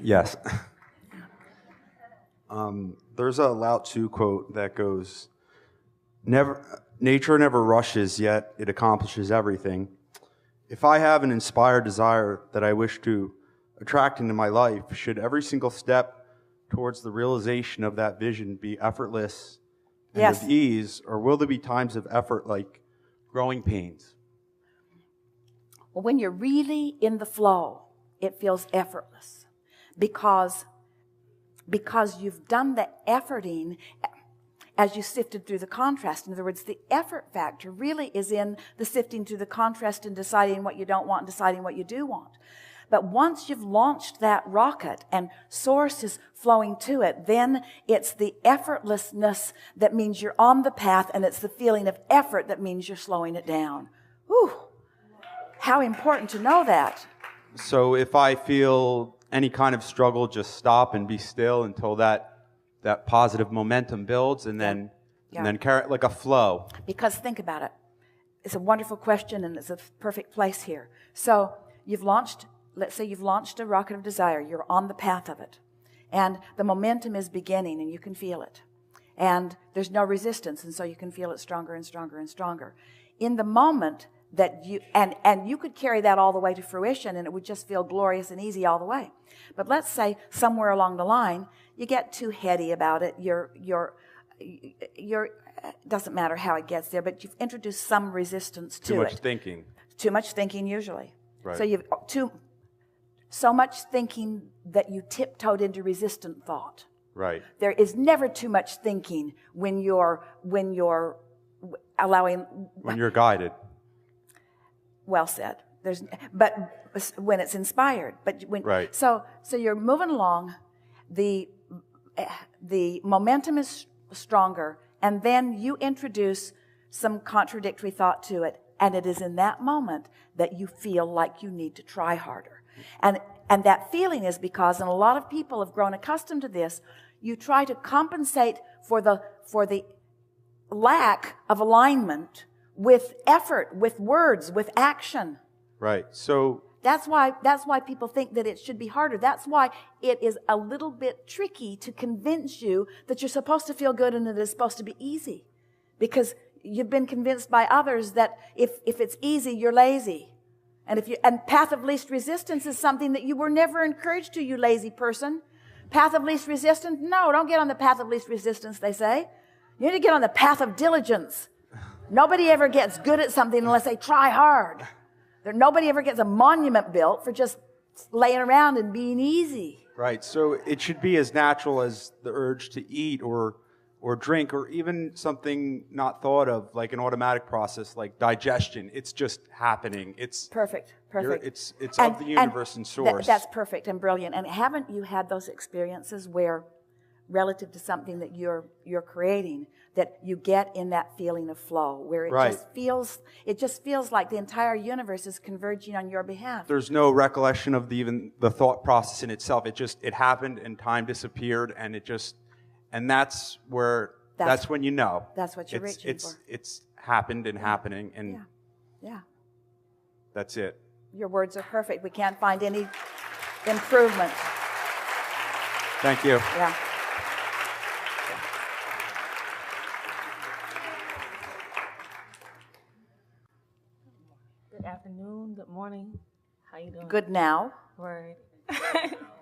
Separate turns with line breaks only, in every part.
Yes. There's a Lao Tzu quote that goes, nature never rushes, yet it accomplishes everything. If I have an inspired desire that I wish to attract into my life, should every single step towards the realization of that vision be effortless and
Yes.
with ease, or will there be times of effort like growing pains?
Well, when you're really in the flow, it feels effortless because you've done the efforting as you sifted through the contrast. In other words, the effort factor really is in the sifting through the contrast and deciding what you don't want and deciding what you do want. But once you've launched that rocket and source is flowing to it, then it's the effortlessness that means you're on the path, and it's the feeling of effort that means you're slowing it down. Whew. How important to know that.
So if I feel any kind of struggle, just stop and be still until that positive momentum builds, and then carry it like a flow.
Because think about it. It's a wonderful question, and it's a perfect place here. So let's say you've launched a rocket of desire. You're on the path of it. And the momentum is beginning, and you can feel it. And there's no resistance, and so you can feel it stronger and stronger and stronger. In the moment that and you could carry that all the way to fruition, and it would just feel glorious and easy all the way. But let's say somewhere along the line, you get too heady about it. You're doesn't matter how it gets there, but you've introduced some resistance to it.
Too much thinking.
Too much thinking, usually.
Right.
So you've so much thinking that you tiptoed into resistant thought.
Right.
There is never too much thinking when you're allowing.
When you're guided.
Well said. But when it's inspired. But when,
right.
So you're moving along. The momentum is stronger, and then you introduce some contradictory thought to it, and it is in that moment that you feel like you need to try harder. And that feeling is because, and a lot of people have grown accustomed to this, you try to compensate for the lack of alignment with effort, with words, with action.
Right. So
that's why people think that it should be harder. That's why it is a little bit tricky to convince you that you're supposed to feel good and that it's supposed to be easy. Because you've been convinced by others that if it's easy, you're lazy. And path of least resistance is something that you were never encouraged to, you lazy person. Path of least resistance? No, don't get on the path of least resistance, they say. You need to get on the path of diligence. Nobody ever gets good at something unless they try hard. Nobody ever gets a monument built for just laying around and being easy.
Right. So it should be as natural as the urge to eat or drink, or even something not thought of, like an automatic process like digestion. It's just happening. It's
perfect.
It's of the universe and source.
That's perfect and brilliant. And haven't you had those experiences where, relative to something that you're creating, that you get in that feeling of flow, where it just feels like the entire universe is converging on your behalf.
There's no recollection of even the thought process in itself. It happened, and time disappeared, and that's when you know.
That's what you're reaching for.
It's happened and happening, and
yeah.
That's it.
Your words are perfect. We can't find any improvement.
Thank you.
Yeah.
Good afternoon, good morning. How you doing?
Good now.
Word.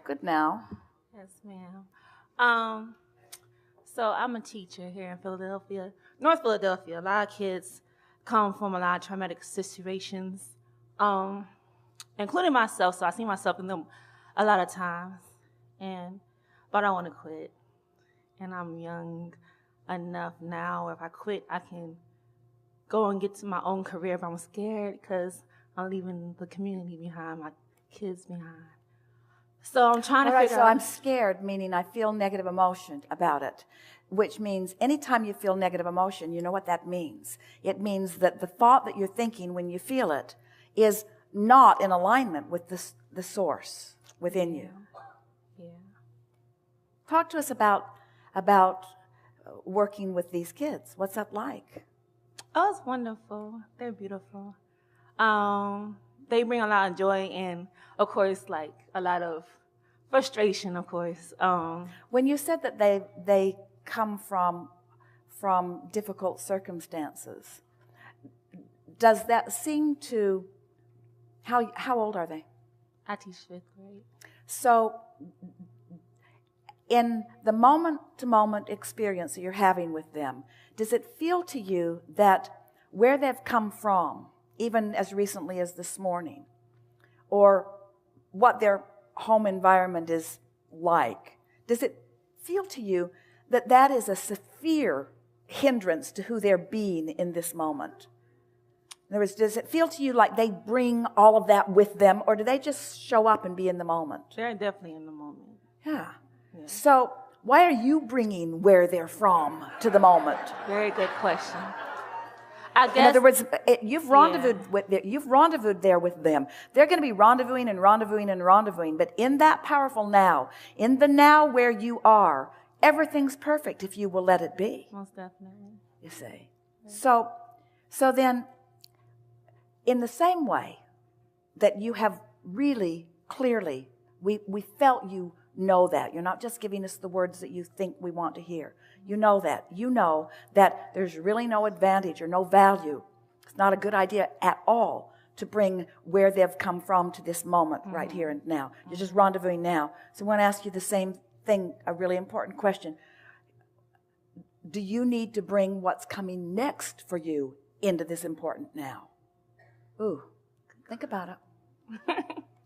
Good now.
Yes, ma'am. So I'm a teacher here in Philadelphia, North Philadelphia. A lot of kids come from a lot of traumatic situations, including myself. So I see myself in them a lot of times, but I want to quit. And I'm young enough now. If I quit, I can go and get to my own career. But I'm scared because I'm leaving the community behind, my kids behind. So I'm trying to figure out.
So I'm scared, meaning I feel negative emotion about it, which means anytime you feel negative emotion, you know what that means. It means that the thought that you're thinking when you feel it is not in alignment with the source within you.
Yeah.
Talk to us about working with these kids. What's that like?
Oh, it's wonderful. They're beautiful. They bring a lot of joy and, of course, like a lot of Frustration, of course.
When you said that they come from difficult circumstances, does that seem to, how old are they?
I teach 5th grade.
So in the moment-to-moment experience that you're having with them, does it feel to you that where they've come from, even as recently as this morning, or what their home environment is like, does it feel to you that that is a severe hindrance to who they're being in this moment? In other words, does it feel to you like they bring all of that with them, or do they just show up and be in the moment?
They're definitely in the moment.
Yeah. So why are you bringing where they're from to the moment?
Very good question. I guess,
in other words, you've rendezvoused there with them. They're going to be rendezvousing and rendezvousing and rendezvousing. But in that powerful now, in the now where you are, everything's perfect if you will let it be.
Most definitely.
You see. So then, in the same way that you have really clearly, we felt you know that. You're not just giving us the words that you think we want to hear. You know that. You know that there's really no advantage or no value. It's not a good idea at all to bring where they've come from to this moment right here and now. You're just rendezvousing now. So I want to ask you the same thing, a really important question. Do you need to bring what's coming next for you into this important now? Ooh, think about it.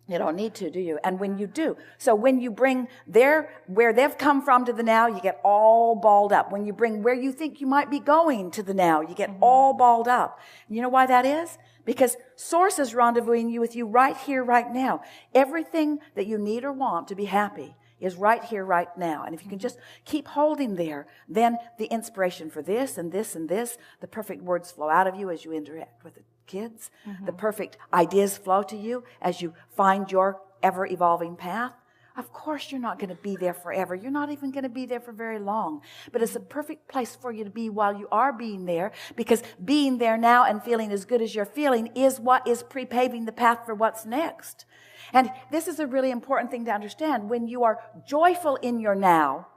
You don't need to, do you? And when you do, so when you bring where they've come from to the now, you get all balled up. When you bring where you think you might be going to the now, you get all balled up. You know why that is? Because Source is rendezvousing you with you right here, right now. Everything that you need or want to be happy is right here, right now. And if you can just keep holding there, then the inspiration for this and this and this, the perfect words flow out of you as you interact with the kids. The perfect ideas flow to you as you find your ever-evolving path. Of course, you're not going to be there forever. You're not even going to be there for very long. But it's a perfect place for you to be while you are being there, because being there now and feeling as good as you're feeling is what is pre-paving the path for what's next. And this is a really important thing to understand. When you are joyful in your now,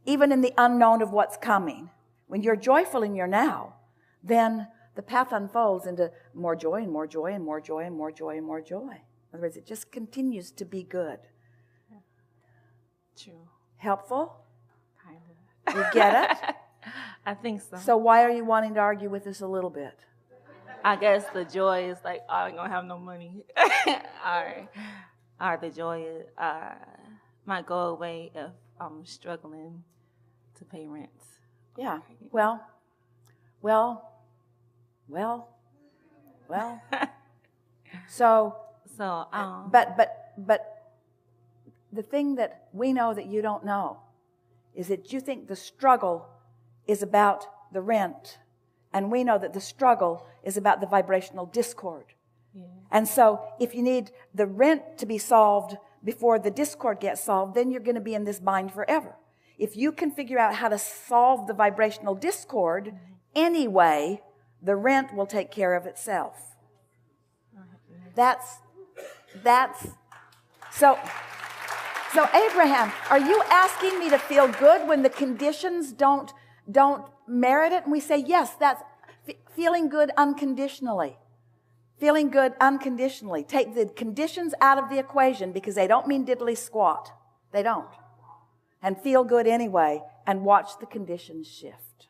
even in the unknown of what's coming, when you're joyful in your now, then the path unfolds into more joy and more joy and more joy and more joy and more joy. In other words, it just continues to be good.
True.
Helpful?
Kind of.
You get it?
I think so.
So why are you wanting to argue with us a little bit?
I guess the joy is like, I ain't going to have no money. Or the joy is, might go away if I'm struggling to pay rent.
Yeah. Well. So, but the thing that we know that you don't know is that you think the struggle is about the rent, and we know that the struggle is about the vibrational discord. Yeah. And so if you need the rent to be solved before the discord gets solved, then you're going to be in this bind forever. If you can figure out how to solve the vibrational discord anyway, the rent will take care of itself. That's so Abraham, are you asking me to feel good when the conditions don't merit it? And we say, yes, that's feeling good unconditionally. Feeling good unconditionally. Take the conditions out of the equation because they don't mean diddly squat. They don't. And feel good anyway and watch the conditions shift.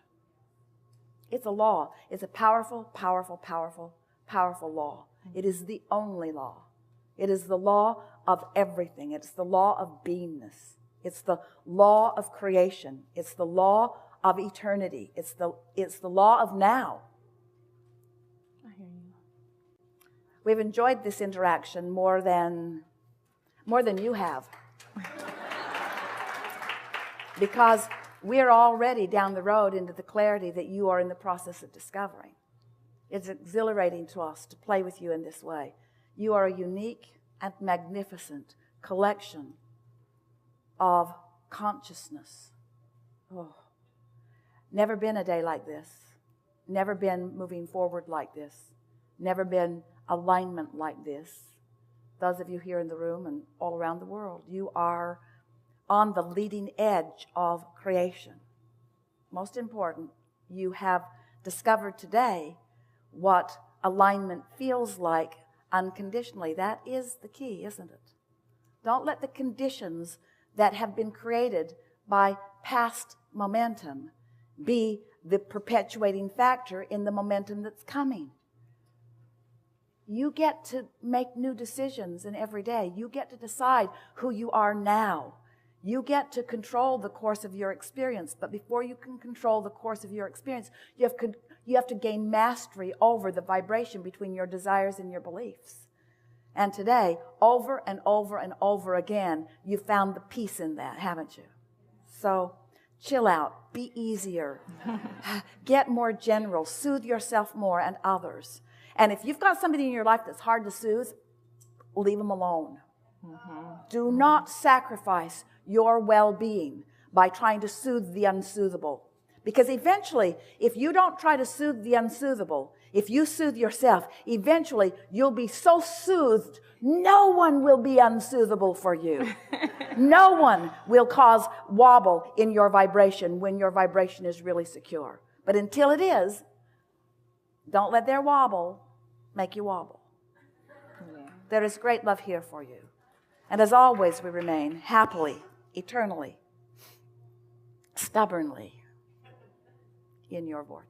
It's a law. It's a powerful, powerful, powerful, powerful law. It is the only law. It is the law of everything. It's the law of beingness. It's the law of creation. It's the law of eternity. It's the law of now.
I hear you.
We've enjoyed this interaction more than you have. Because we're already down the road into the clarity that you are in the process of discovering. It's exhilarating to us to play with you in this way. You are a unique and magnificent collection of consciousness. Oh, never been a day like this. Never been moving forward like this. Never been alignment like this. Those of you here in the room and all around the world, you are on the leading edge of creation. Most important, you have discovered today what alignment feels like unconditionally. That is the key, isn't it? Don't let the conditions that have been created by past momentum be the perpetuating factor in the momentum that's coming. You get to make new decisions in every day. You get to decide who you are now. You get to control the course of your experience. But before you can control the course of your experience, you have to gain mastery over the vibration between your desires and your beliefs. And today, over and over and over again, you found the peace in that, haven't you? So chill out. Be easier. Get more general. Soothe yourself more and others. And if you've got somebody in your life that's hard to soothe, leave them alone. Do not sacrifice your well-being by trying to soothe the unsoothable. Because eventually, if you don't try to soothe the unsoothable, if you soothe yourself, eventually you'll be so soothed, no one will be unsoothable for you. No one will cause wobble in your vibration when your vibration is really secure. But until it is, don't let their wobble make you wobble. Yeah. There is great love here for you. And as always, we remain happily, eternally, stubbornly in your vortex.